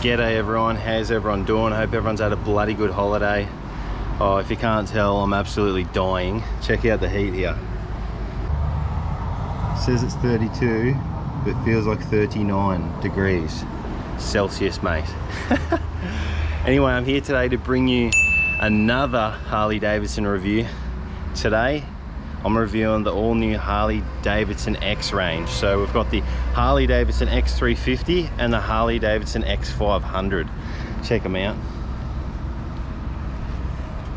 G'day everyone, how's everyone doing? I hope everyone's had a bloody good holiday. Oh, if you can't tell, I'm absolutely dying. Check out the heat here. It says it's 32, but feels like 39 degrees Celsius, mate. Anyway, I'm here today to bring you another Harley Davidson review. Today, I'm reviewing the all-new Harley Davidson X range. So we've got the Harley Davidson X350 and the Harley Davidson X500. Check them out.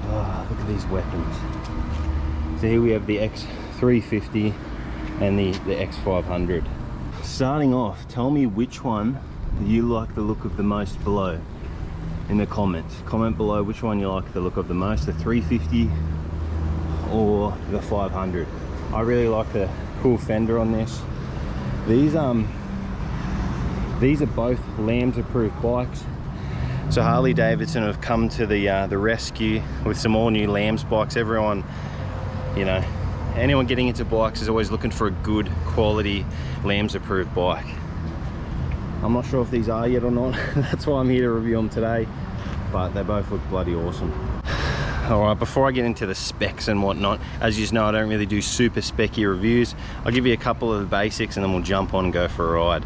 Oh, look at these weapons. So here we have the X350 and the X500. Starting off, tell me which one you like the look of the most below in the comments. Comment below which one you like the look of the most, the 350 or the 500. I really like the cool fender on this. These are both Lambs approved bikes. So Harley Davidson have come to the rescue with some all new Lambs bikes. Everyone, you know, anyone getting into bikes is always looking for a good quality Lambs approved bike. I'm not sure if these are yet or not. That's why I'm here to review them today, but they both look bloody awesome. All right, before I get into the specs and whatnot, as you know, I don't really do super specky reviews. I'll give you a couple of the basics and then we'll jump on and go for a ride.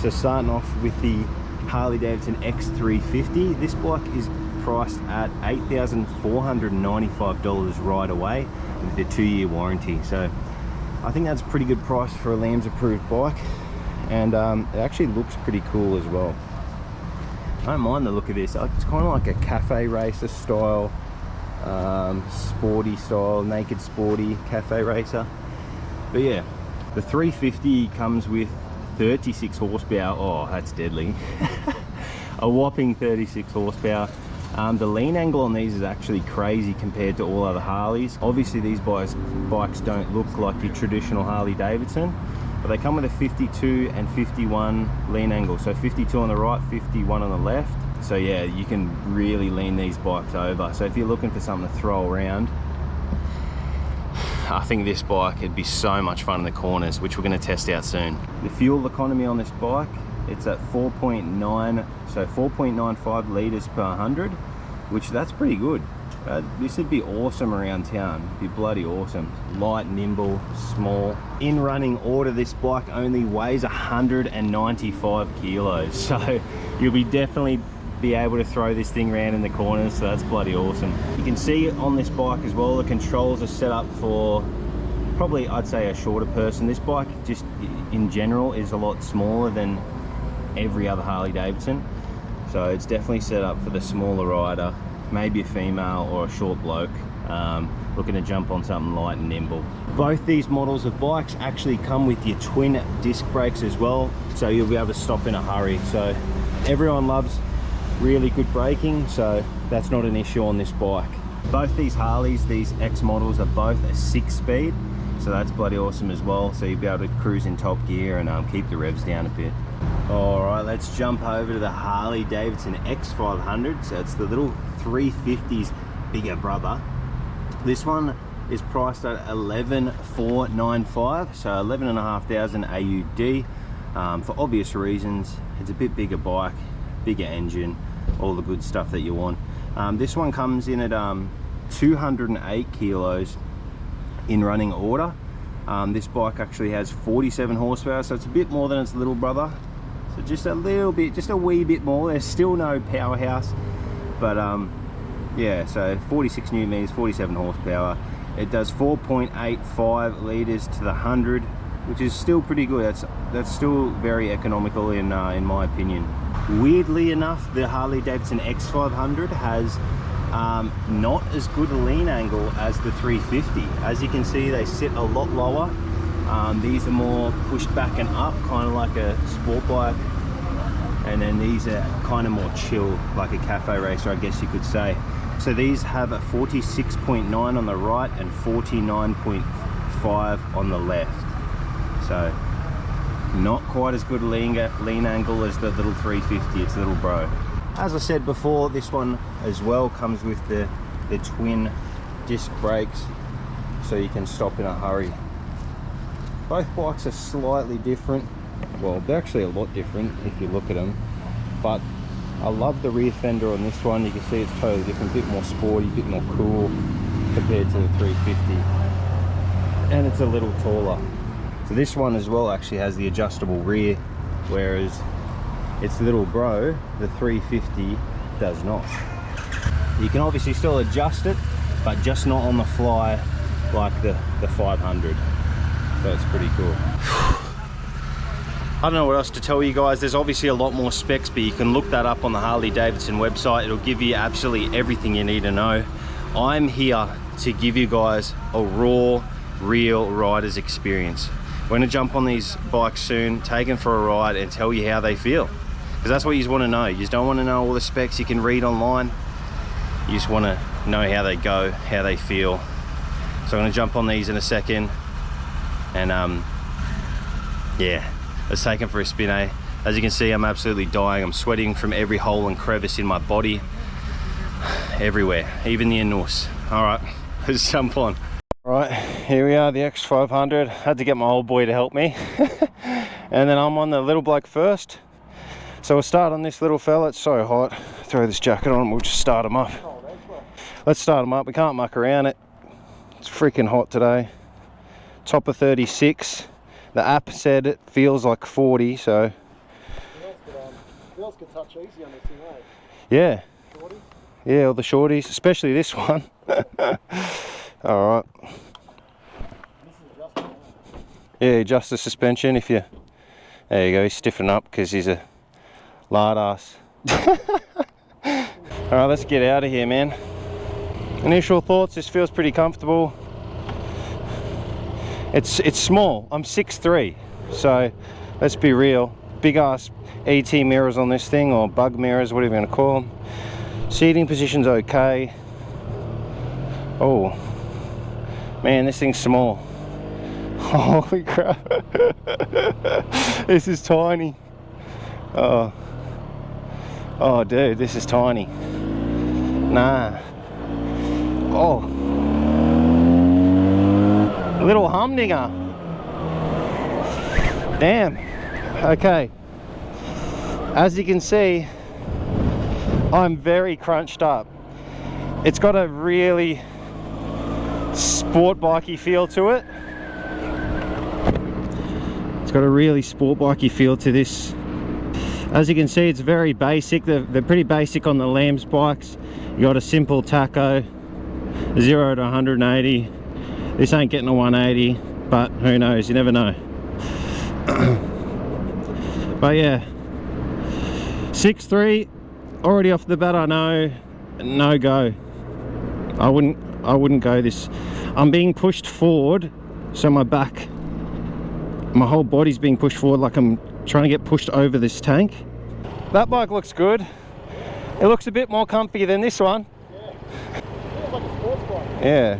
So starting off with the Harley Davidson X350, this bike is priced at $8,495 right away with a 2-year warranty. So I think that's a pretty good price for a Lambs approved bike, and it actually looks pretty cool as well. I don't mind the look of this. It's kind of like a cafe racer style, sporty style, naked sporty cafe racer. But yeah, the 350 comes with 36 horsepower. Oh, that's deadly. A whopping 36 horsepower. The lean angle on these is actually crazy compared to all other Harleys. Obviously these bikes don't look like your traditional Harley Davidson, but they come with a 52 and 51 lean angle. So 52 on the right, 51 on the left. So yeah, you can really lean these bikes over. So if you're looking for something to throw around, I think this bike would be so much fun in the corners, which we're going to test out soon. The fuel economy on this bike, it's at 4.95 litres per 100, which that's pretty good. This would be awesome around town. It'd be bloody awesome. Light, nimble, small. In running order, this bike only weighs 195 kilos. So you'll be definitely be able to throw this thing around in the corners, so that's bloody awesome. You can see on this bike as well, the controls are set up for probably, I'd say, a shorter person. This bike just in general is a lot smaller than every other Harley Davidson, so it's definitely set up for the smaller rider, maybe a female or a short bloke looking to jump on something light and nimble. Both these models of bikes actually come with your twin disc brakes as well, so you'll be able to stop in a hurry. So everyone loves really good braking, so that's not an issue on this bike. Both these Harleys, these X models, are both a 6-speed, so that's bloody awesome as well. So you'll be able to cruise in top gear and keep the revs down a bit. All right, let's jump over to the Harley Davidson X500. So it's the little 350's bigger brother. This one is priced at $11,495, so 11,500 AUD. For obvious reasons, it's a bit bigger bike, bigger engine, all the good stuff that you want. This one comes in at 208 kilos in running order. This bike actually has 47 horsepower, so it's a bit more than its little brother. So just a little bit, just a wee bit more. There's still no powerhouse, but yeah, so 46 newton meters, 47 horsepower. It does 4.85 liters to the 100, which is still pretty good. That's still very economical in my opinion. Weirdly enough, the Harley Davidson X500 has not as good a lean angle as the 350. As you can see, they sit a lot lower. These are more pushed back and up, kind of like a sport bike, and then these are kind of more chill, like a cafe racer, I guess you could say. So these have a 46.9 on the right and 49.5 on the left. So not quite as good a lean angle as the little 350, its little bro. As I said before, this one as well comes with the twin disc brakes, so you can stop in a hurry. Both bikes are slightly different. Well, they're actually a lot different if you look at them, but I love the rear fender on this one. You can see it's totally different, a bit more sporty, a bit more cool compared to the 350. And it's a little taller. So this one as well actually has the adjustable rear, whereas its little bro, the 350, does not. You can obviously still adjust it, but just not on the fly like the 500. So it's pretty cool. I don't know what else to tell you guys. There's obviously a lot more specs, but you can look that up on the Harley Davidson website. It'll give you absolutely everything you need to know. I'm here to give you guys a raw, real rider's experience. We're gonna jump on these bikes soon, take them for a ride and tell you how they feel. Because that's what you just wanna know. You just don't wanna know all the specs you can read online. You just wanna know how they go, how they feel. So I'm gonna jump on these in a second. And yeah, let's take them for a spin, eh? As you can see, I'm absolutely dying. I'm sweating from every hole and crevice in my body. Everywhere, even the anus. All right, let's jump on. All right, here we are, the X500. Had to get my old boy to help me. And then I'm on the little bloke first. So we'll start on this little fella. It's so hot. Throw this jacket on and we'll just start him up. Let's start him up. We can't muck around it. It's freaking hot today. Top of 36. The app said it feels like 40, so. Wheels could touch easy on this thing, eh? Yeah. Shorty? Yeah, all the shorties, especially this one. Alright. Yeah, adjust the suspension if you. There you go, he's stiffening up because he's a lard ass. Alright, let's get out of here, man. Initial thoughts, this feels pretty comfortable. It's small. I'm 6'3", so let's be real. Big ass ET mirrors on this thing, or bug mirrors, whatever you're gonna call them. Seating position's okay. Oh man, this thing's small. Holy crap. This is tiny. Oh dude, this is tiny. Nah. Oh, little humdinger. Damn. Okay, as you can see, I'm very crunched up. It's got a really sport bikey feel to it. It's got a really sport bikey feel to this. As you can see, it's very basic. They're pretty basic on the Lambs bikes. You got a simple tacho, 0 to 180. This ain't getting a 180, but who knows, you never know. But yeah, 6'3", already off the bat I know, no go. I wouldn't go this. I'm being pushed forward, so my whole body's being pushed forward like I'm trying to get pushed over this tank. That bike looks good. It looks a bit more comfy than this one. Yeah. Feels like a sports bike. Yeah.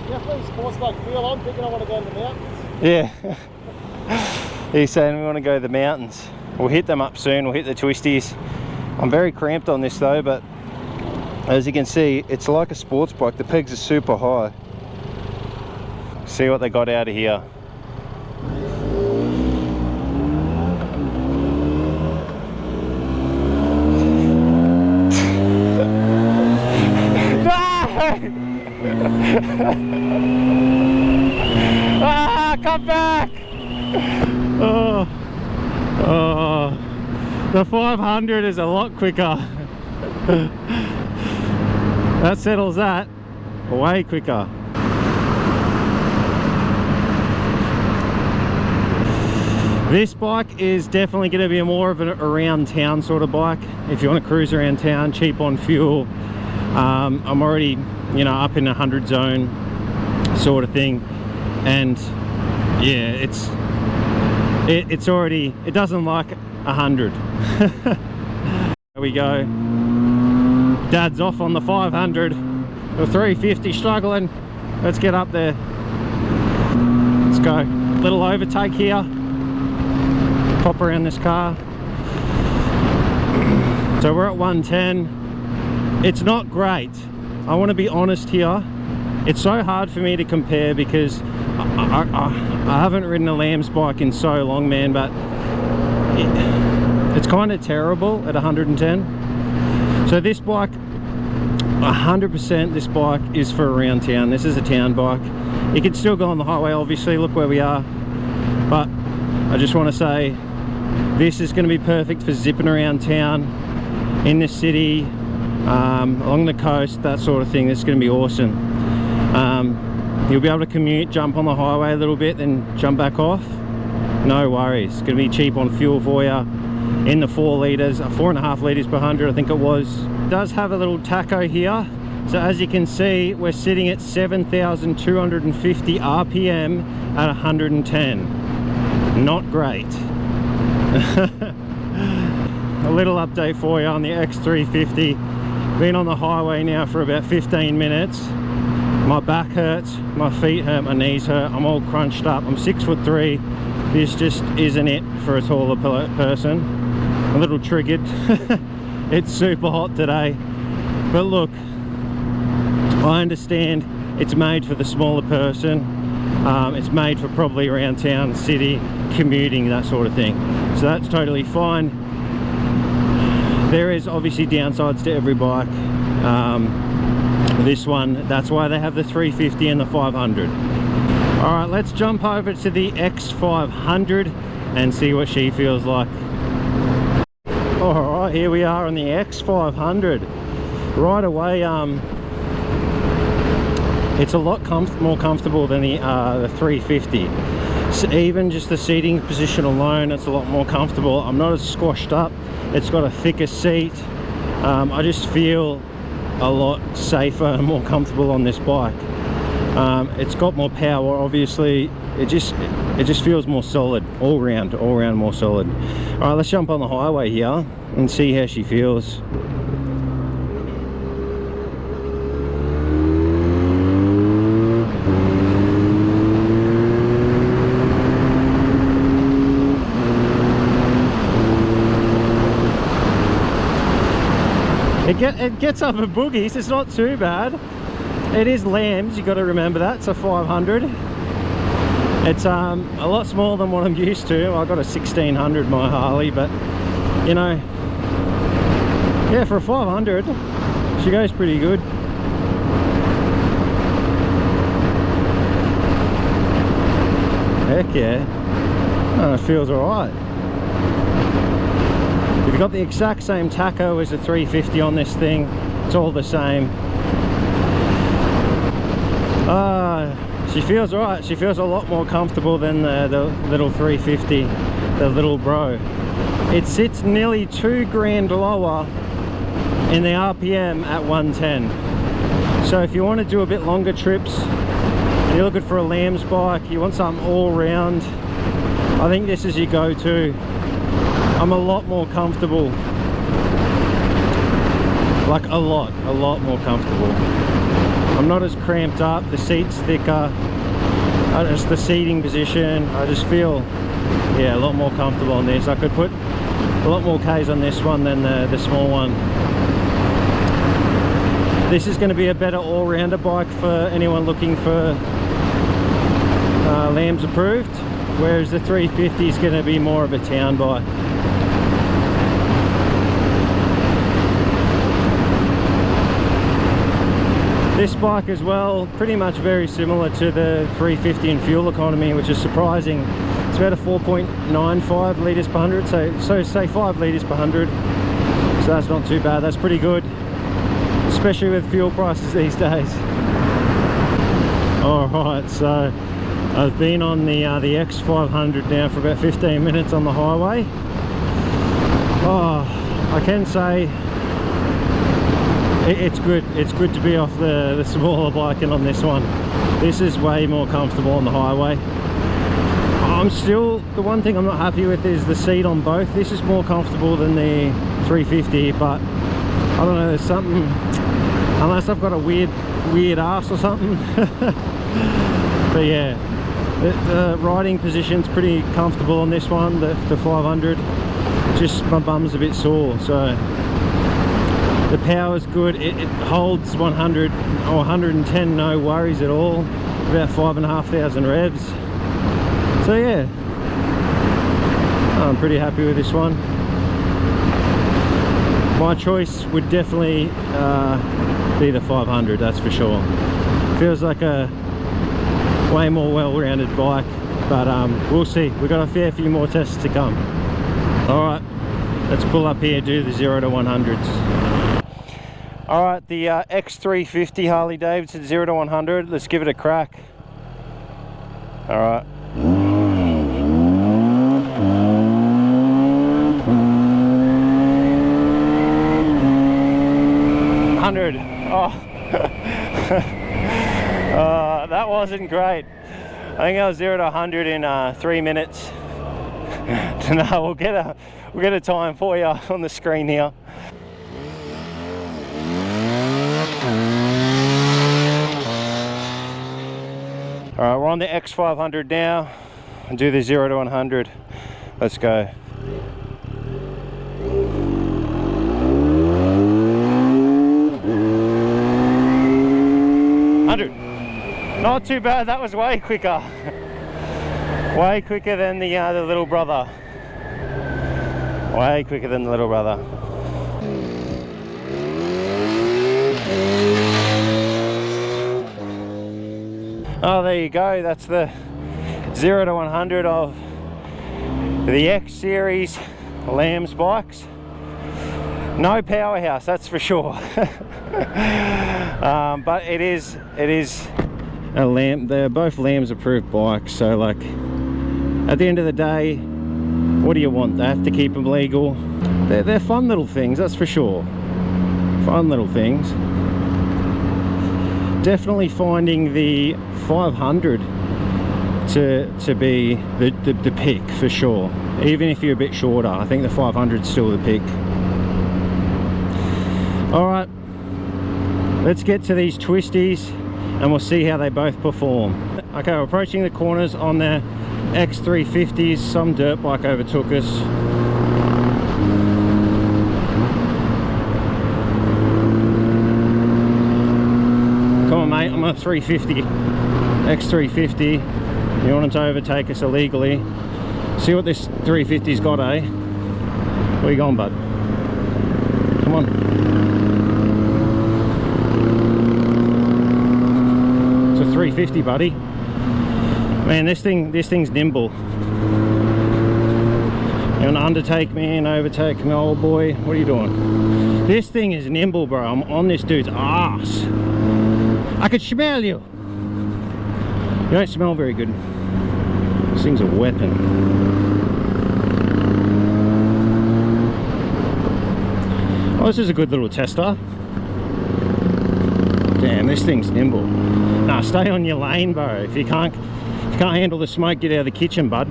Definitely sports bike feel. I'm thinking I want to go to the mountains. Yeah. He's saying we want to go to the mountains. We'll hit them up soon. We'll hit the twisties. I'm very cramped on this though, but as you can see, it's like a sports bike. The pegs are super high. See what they got out of here. Ah, come back! Oh, the 500 is a lot quicker. That settles that way quicker. This bike is definitely going to be more of an around town sort of bike. If you want to cruise around town, cheap on fuel. I'm already, you know, up in the 100 zone sort of thing, and yeah, it's already, it doesn't like 100. There we go. Dad's off on the 500. The 350 struggling. Let's get up there. Let's go. Little overtake here. Pop around this car. So we're at 110. It's not great. I want to be honest here. It's so hard for me to compare because I haven't ridden a Lambs bike in so long, man, but It's kind of terrible at 110. So this bike, 100% this bike is for around town. This is a town bike. You can still go on the highway, obviously, look where we are. But I just want to say, this is going to be perfect for zipping around town, in the city, along the coast, that sort of thing. This is going to be awesome. You'll be able to commute, jump on the highway a little bit, then jump back off. No worries. It's going to be cheap on fuel for you. In the 4 litres, 4.5 litres per 100, I think it was. It does have a little tacho here. So as you can see, we're sitting at 7,250 RPM at 110. Not great. A little update for you on the X350. Been on the highway now for about 15 minutes. My back hurts, my feet hurt, my knees hurt. I'm all crunched up. I'm 6'3". This just isn't it for a taller person. A little triggered. It's super hot today. But look, I understand it's made for the smaller person. It's made for probably around town, city, commuting, that sort of thing. So that's totally fine. There is obviously downsides to every bike. This one, that's why they have the 350 and the 500. All right, let's jump over to the X500 and see what she feels like. All right, here we are on the X500. Right away, it's a lot more comfortable than the 350. So even just the seating position alone, it's a lot more comfortable. I'm not as squashed up. It's got a thicker seat. I just feel a lot safer and more comfortable on this bike. It's got more power, obviously. It just feels more solid, all round more solid. All right, let's jump on the highway here and see how she feels. It gets up a boogies. It's not too bad. It is lambs, you got to remember that. It's a 500. It's a lot smaller than what I'm used to. I got a 1600 my Harley, but you know, yeah, for a 500 she goes pretty good. Heck yeah. Oh, it feels alright. You've got the exact same tacho as the 350 on this thing. It's all the same. She feels alright. She feels a lot more comfortable than the little 350, the little bro. It sits nearly 2 grand lower in the RPM at 110. So if you want to do a bit longer trips, and you're looking for a lambs bike, you want something all round, I think this is your go-to. I'm a lot more comfortable, like a lot more comfortable. I'm not as cramped up, the seat's thicker, just the seating position, I just feel, yeah, a lot more comfortable on this. I could put a lot more Ks on this one than the small one. This is going to be a better all-rounder bike for anyone looking for lambs approved, whereas the 350 is going to be more of a town bike. This bike as well, pretty much very similar to the 350 in fuel economy, which is surprising. It's about a 4.95 litres per 100, so say 5 litres per 100. So that's not too bad, that's pretty good, especially with fuel prices these days. Alright, so I've been on the X500 now for about 15 minutes on the highway. Oh, I can say it's good to be off the smaller bike and on this one. This is way more comfortable on the highway. I'm still, the one thing I'm not happy with is the seat on both. This is more comfortable than the 350, but I don't know, there's something, unless I've got a weird ass or something. But yeah, the riding position's pretty comfortable on this one, the 500. Just my bum's a bit sore, so the power's good. It holds 100 or 110, no worries at all. About 5,500 revs. So yeah, I'm pretty happy with this one. my choice would definitely be the 500, that's for sure. Feels like a way more well-rounded bike, but we'll see. We've got a fair few more tests to come. All right, let's pull up here, do the 0 to 100s. All right, the X350 Harley Davidson 0 to 100. Let's give it a crack. All right. 100. Oh. That wasn't great. I think I was 0 to 100 in 3 minutes. No, we'll get a time for you on the screen here. All right, we're on the X500 now, and do the 0 to 100. Let's go. 100. Not too bad. That was way quicker. Way quicker than the little brother. Way quicker than the little brother. Oh, there you go. That's the 0 to 100 of the X series Lambs bikes. No powerhouse, that's for sure. But it is a Lamb. They're both Lambs approved bikes, so like at the end of the day, what do you want? They have to keep them legal. They're fun little things, that's for sure. Fun little things. Definitely finding the 500 to be the pick for sure. Even if you're a bit shorter, I think the 500 is still the pick. All right, let's get to these twisties and we'll see how they both perform. Okay, we're approaching the corners on the X350s. Some dirt bike overtook us. Come on mate, I'm on a 350, X350. You wanted to overtake us illegally. See what this 350's got, eh? Where you going, bud? Come on. It's a 350, buddy. Man, this thing's nimble. You want to undertake me and overtake me, old boy? What are you doing? This thing is nimble, bro. I'm on this dude's ass. I could smell you. You don't smell very good. This thing's a weapon. Oh, this is a good little tester. Damn, this thing's nimble. Nah, stay on your lane, bro. If you can't handle the smoke, get out of the kitchen, bud.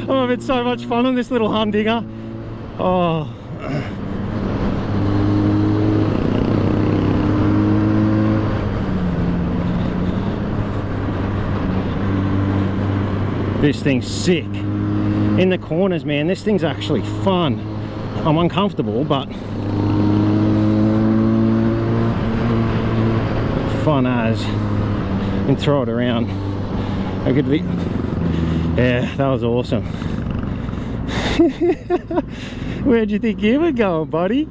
I'm having so much fun on this little humdinger. Oh. This thing's sick. In the corners, man, this thing's actually fun. I'm uncomfortable, but fun as. You can throw it around. I could be. Yeah, that was awesome. Where'd you think you were going, buddy?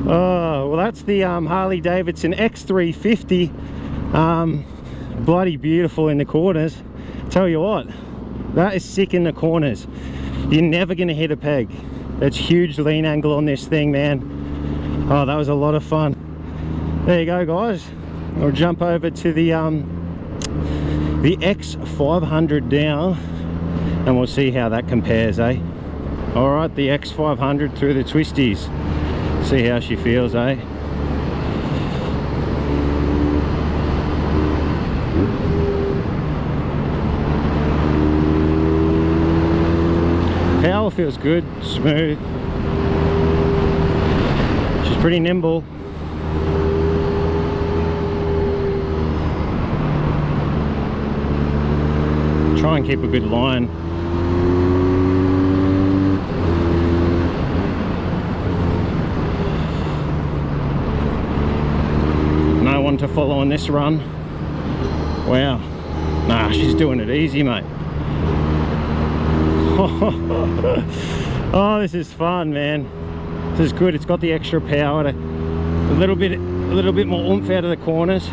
Oh, well, that's the Harley Davidson X350. Bloody beautiful in the corners. Tell you what, that is sick in the corners. You're never gonna hit a peg. That's huge lean angle on this thing, man. Oh, that was a lot of fun. There you go, guys. We'll jump over to the X500 now, and we'll see how that compares, eh? All right, the X500 through the twisties. See how she feels, eh? Power feels good, smooth. She's pretty nimble. Try and keep a good line. No one to follow on this run. Wow. Nah, she's doing it easy, mate. Oh, this is fun, man. This is good. It's got the extra power, a little bit more oomph out of the corners,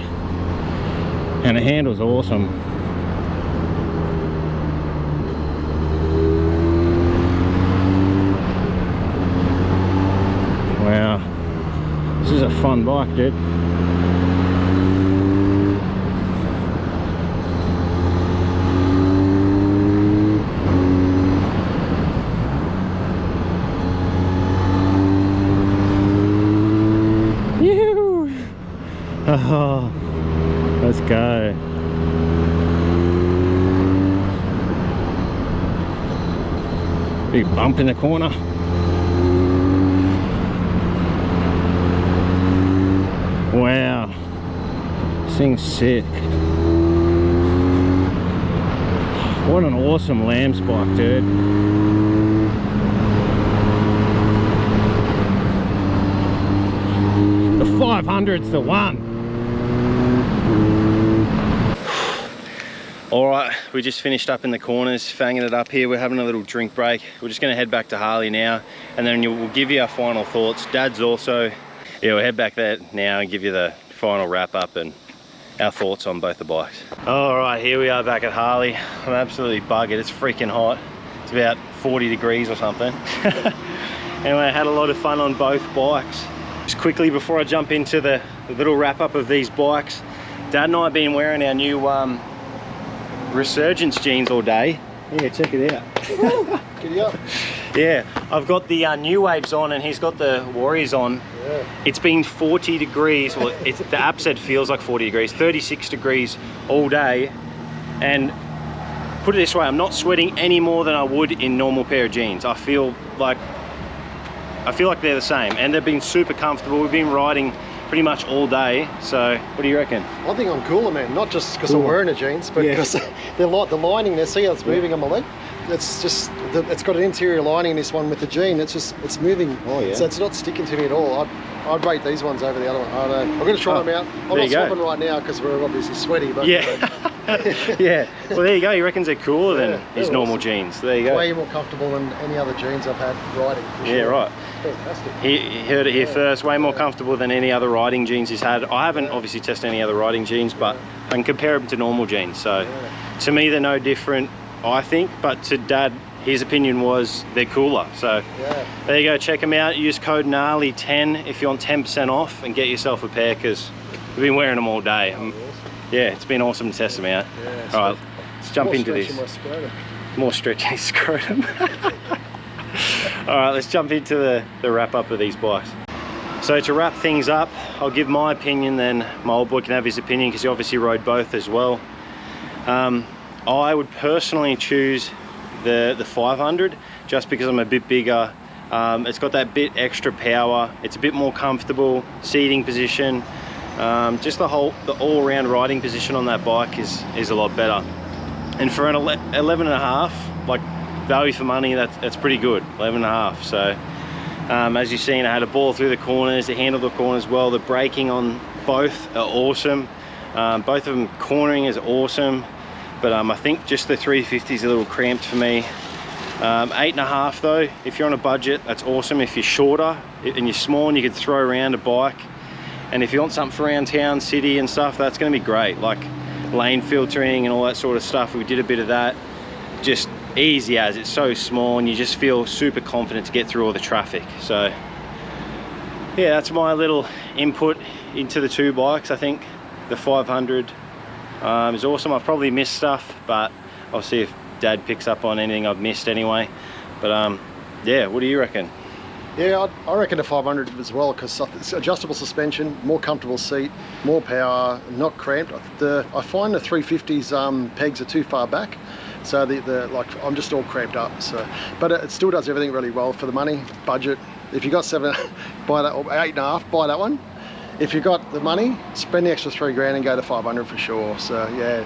and the handle's awesome. Wow, this is a fun bike, dude. Oh, let's go. Big bump in the corner. Wow, this thing's sick. What an awesome lamb's bike, dude. The 500's the one. Alright, we just finished up in the corners, fanging it up here. We're having a little drink break. We're just going to head back to Harley now, and then we'll give you our final thoughts. Dad's also, yeah, we'll head back there now and give you the final wrap up and our thoughts on both the bikes. Alright, here we are back at Harley. I'm absolutely buggered. It's freaking hot. It's about 40 degrees or something. Anyway, I had a lot of fun on both bikes. Just quickly before I jump into the little wrap up of these bikes, Dad and I have been wearing our new Resurgence jeans all day. Yeah, check it out. Giddy up. Yeah, I've got the New Waves on and he's got the Warriors on. Yeah. It's been 40 degrees, well, the app said feels like 40 degrees, 36 degrees all day. And put it this way, I'm not sweating any more than I would in normal pair of jeans. I feel like they're the same, and they've been super comfortable. We've been riding pretty much all day. So what do you reckon? I think I'm cooler, man. Not just because I'm wearing the jeans, but because the lining there, see how it's moving on my leg? It's just, it's got an interior lining, this one with the jean. It's moving. Oh yeah. So it's not sticking to me at all. I'd rate these ones over the other one. I'm going to try them out. I'm not swapping right now because we're obviously sweaty. But yeah. Yeah. Well, there you go. He reckons they're cooler than his normal jeans. There you go. Way more comfortable than any other jeans I've had riding. Yeah, sure. right. Fantastic. He heard it here first. Way more comfortable than any other riding jeans he's had. I haven't obviously tested any other riding jeans, but I can compare them to normal jeans. So to me, they're no different, I think. But to Dad, his opinion was they're cooler. So there you go. Check them out. Use code Gnarly 10 if you want 10% off and get yourself a pair, because we've been wearing them all day. Yeah, it's been awesome to test them out. Yeah, all right, let's jump into this. More stretching scrotum. All right, let's jump into the wrap up of these bikes. So to wrap things up, I'll give my opinion, then my old boy can have his opinion because he obviously rode both as well. I would personally choose the 500 just because I'm a bit bigger. It's got that bit extra power. It's a bit more comfortable seating position. Just the all-round riding position on that bike is a lot better. And for an 11.5, like value for money, that's pretty good. 11.5. So as you've seen, I had a ball through the corners. It handled the corners well. The braking on both are awesome. Both of them cornering is awesome. But I think just the 350 is a little cramped for me. 8.5 though, if you're on a budget, that's awesome. If you're shorter and you're small and you can throw around a bike, and if you want something for around town, city and stuff, that's going to be great. Like lane filtering and all that sort of stuff. We did a bit of that. Just easy as it's so small, and you just feel super confident to get through all the traffic. So yeah, that's my little input into the two bikes. I think the 500 is awesome. I've probably missed stuff, but I'll see if Dad picks up on anything I've missed anyway. But yeah, what do you reckon? Yeah, I reckon the 500 as well, because it's adjustable suspension, more comfortable seat, more power, not cramped. I find the 350's pegs are too far back, so like I'm just all cramped up. So, but it still does everything really well for the money, budget. If you got 7, buy that, or 8.5, buy that one. If you got the money, spend the extra $3 and go to 500 for sure. So yeah,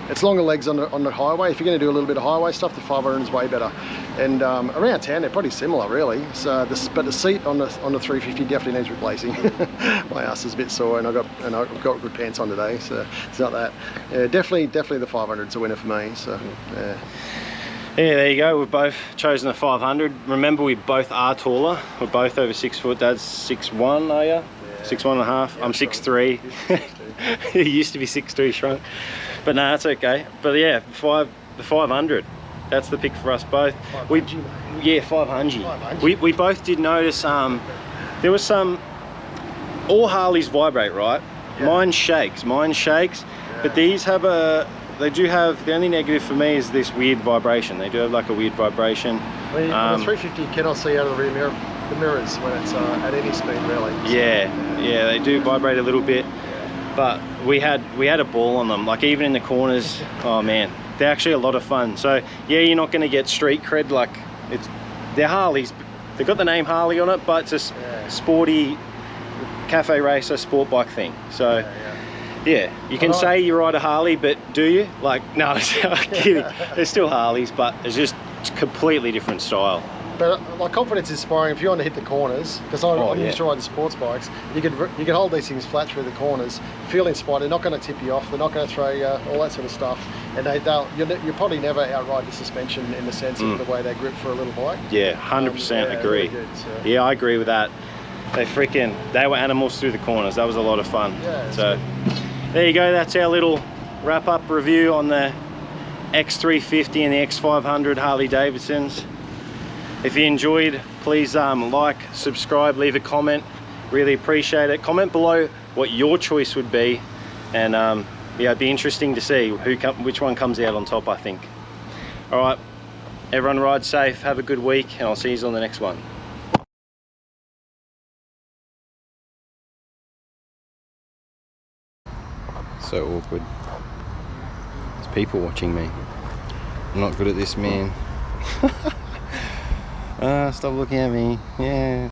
it's longer legs on the highway. If you're going to do a little bit of highway stuff, the 500 is way better. And around town, they're pretty similar, really. So, but the seat on the 350 definitely needs replacing. My ass is a bit sore, and I've got good pants on today, so it's not that. Yeah, definitely the 500's a winner for me. So yeah. Yeah, there you go. We've both chosen the 500. Remember, we both are taller. We're both over 6 foot. Dad's 6'1", are you? Yeah. 6'1.5". Yeah, I'm 6'3". He used to be 6'2", shrunk. But no, that's okay. But yeah, the 500. That's the pick for us both. 500, yeah, 500. We both did notice there was some. All Harleys vibrate, right? Yeah. Mine shakes. Yeah. But these have they do have, the only negative for me is this weird vibration. They do have like a weird vibration. The 350 you cannot see out of the rear mirror, the mirrors when it's at any speed, really. Yeah, they do vibrate a little bit. Yeah. But we had a ball on them, like even in the corners. Oh man, they're actually a lot of fun. So yeah, you're not going to get street cred, like they're Harleys. They've got the name Harley on it, but it's a sporty cafe racer sport bike thing. So yeah, you can say you ride a Harley, but do you? Like, no, I'm kidding. They're still Harleys, but it's just completely different style. But like, confidence is inspiring if you want to hit the corners, because I'm used to riding sports bikes. You can hold these things flat through the corners, feel inspired. They're not going to tip you off. They're not going to throw you, all that sort of stuff. And you'll probably never outride the suspension in the sense of the way they grip for a little bike. Yeah, 100% agree. Really good, so. Yeah, I agree with that. They were animals through the corners. That was a lot of fun. Yeah, so there you go. That's our little wrap-up review on the X350 and the X500 Harley Davidsons. If you enjoyed, please like, subscribe, leave a comment. Really appreciate it. Comment below what your choice would be, and yeah, it'd be interesting to see which one comes out on top, I think. All right, everyone ride safe, have a good week, and I'll see you on the next one. So awkward. There's people watching me. I'm not good at this, man. Stop looking at me. Yeah.